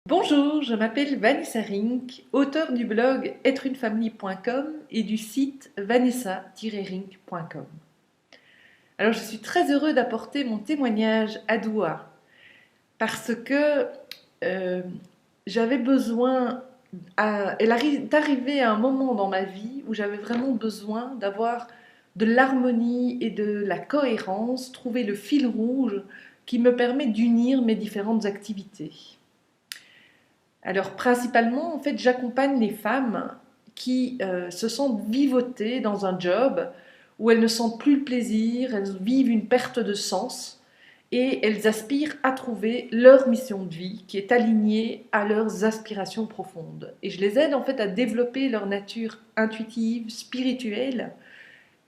Bonjour, je m'appelle Vanessa Rink, auteure du blog êtrunefamille.com et du site vanessa-rink.com. Alors je suis très heureux d'apporter mon témoignage à Doua parce que euh, j'avais besoin, elle est arrivée à un moment dans ma vie où j'avais vraiment besoin d'avoir de l'harmonie et de la cohérence, trouver le fil rouge qui me permet d'unir mes différentes activités. Alors principalement, en fait, j'accompagne les femmes qui se sentent vivotées dans un job où elles ne sentent plus le plaisir, elles vivent une perte de sens et elles aspirent à trouver leur mission de vie qui est alignée à leurs aspirations profondes. Et je les aide en fait à développer leur nature intuitive, spirituelle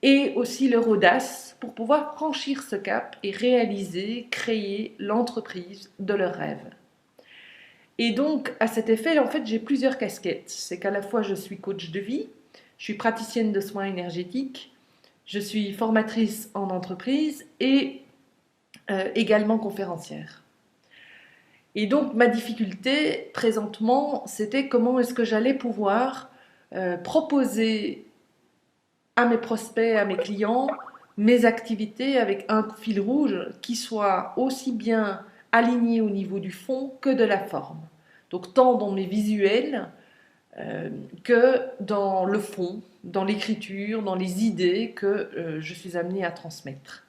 et aussi leur audace pour pouvoir franchir ce cap et réaliser, créer l'entreprise de leurs rêves. Et donc, à cet effet, en fait, j'ai plusieurs casquettes. C'est qu'à la fois, je suis coach de vie, je suis praticienne de soins énergétiques, je suis formatrice en entreprise et également conférencière. Et donc, ma difficulté présentement, c'était comment est-ce que j'allais pouvoir proposer à mes prospects, à mes clients, mes activités avec un fil rouge qui soit aussi bien aligné au niveau du fond que de la forme. Donc tant dans mes visuels que dans le fond, dans l'écriture, dans les idées que je suis amenée à transmettre.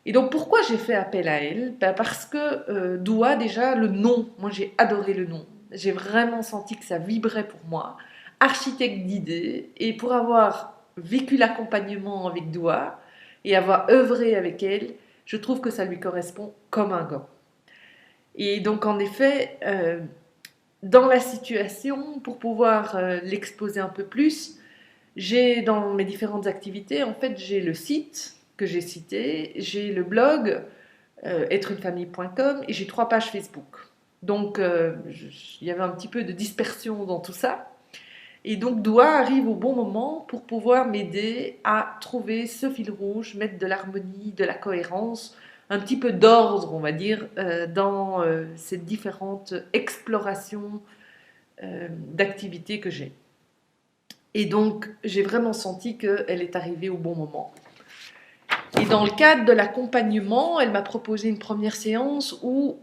Et donc pourquoi j'ai fait appel à elle? Parce que Doua, déjà le nom, moi j'ai adoré le nom. J'ai vraiment senti que ça vibrait pour moi. Architecte d'idées, et pour avoir vécu l'accompagnement avec Doua et avoir œuvré avec elle, je trouve que ça lui correspond comme un gant. Et donc en effet, dans la situation, pour pouvoir l'exposer un peu plus, j'ai dans mes différentes activités, en fait, j'ai le site que j'ai cité, j'ai le blog êtrunefamille.com et j'ai 3 pages Facebook. Donc, il y avait un petit peu de dispersion dans tout ça. Et donc, Doua arrive au bon moment pour pouvoir m'aider à trouver ce fil rouge, mettre de l'harmonie, de la cohérence, un petit peu d'ordre, on va dire, dans ces différentes explorations d'activités que j'ai. Et donc, j'ai vraiment senti qu'elle est arrivée au bon moment. Et dans le cadre de l'accompagnement, elle m'a proposé une première séance où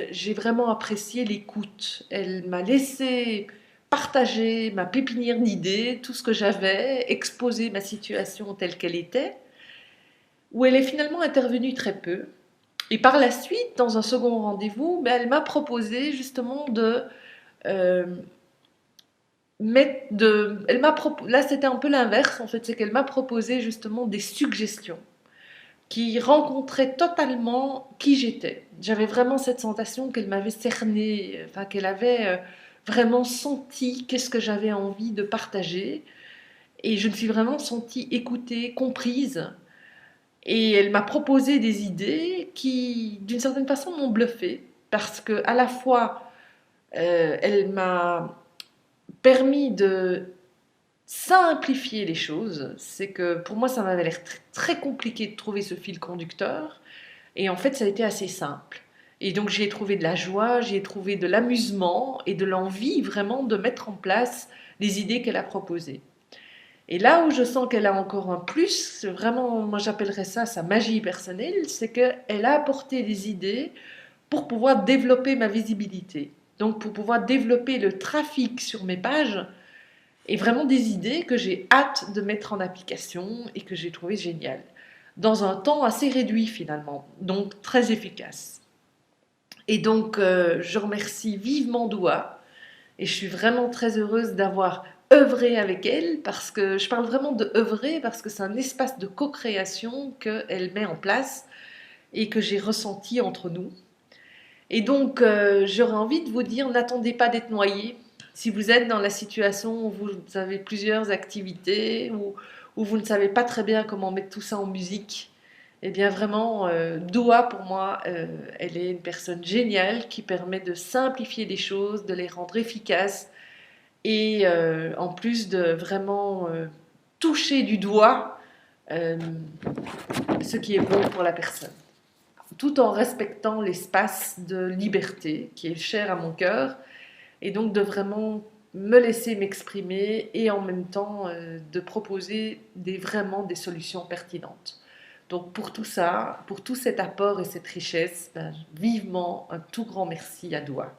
j'ai vraiment apprécié l'écoute. Elle m'a laissé partager ma pépinière d'idées, tout ce que j'avais, exposer ma situation telle qu'elle était, où elle est finalement intervenue très peu. Et par la suite, dans un second rendez-vous, elle m'a proposé justement de là c'était un peu l'inverse en fait, c'est qu'elle m'a proposé justement des suggestions qui rencontraient totalement qui j'étais. J'avais vraiment cette sensation qu'elle m'avait cerné, enfin qu'elle avait vraiment senti qu'est-ce que j'avais envie de partager, et je me suis vraiment sentie écoutée, comprise, et elle m'a proposé des idées qui d'une certaine façon m'ont bluffée parce que à la fois elle m'a permis de simplifier les choses. C'est que pour moi, ça m'avait l'air très compliqué de trouver ce fil conducteur. Et en fait, ça a été assez simple. Et donc, j'y ai trouvé de la joie, j'y ai trouvé de l'amusement et de l'envie vraiment de mettre en place les idées qu'elle a proposées. Et là où je sens qu'elle a encore un plus, vraiment, moi j'appellerais ça sa magie personnelle, c'est qu'elle a apporté des idées pour pouvoir développer ma visibilité. Donc pour pouvoir développer le trafic sur mes pages, et vraiment des idées que j'ai hâte de mettre en application et que j'ai trouvé géniales, dans un temps assez réduit finalement, donc très efficace. Et donc je remercie vivement Doua, et je suis vraiment très heureuse d'avoir œuvré avec elle, parce que je parle vraiment de œuvrer, parce que c'est un espace de co-création qu'elle met en place et que j'ai ressenti entre nous. Et donc, j'aurais envie de vous dire, n'attendez pas d'être noyé. Si vous êtes dans la situation où vous avez plusieurs activités, où vous ne savez pas très bien comment mettre tout ça en musique, eh bien vraiment, Doua, pour moi, elle est une personne géniale qui permet de simplifier les choses, de les rendre efficaces et en plus de vraiment toucher du doigt euh, ce qui est bon pour la personne. tout en respectant l'espace de liberté qui est cher à mon cœur, et donc de vraiment me laisser m'exprimer et en même temps de proposer vraiment des solutions pertinentes. Donc pour tout ça, pour tout cet apport et cette richesse, ben, vivement un tout grand merci à Doua.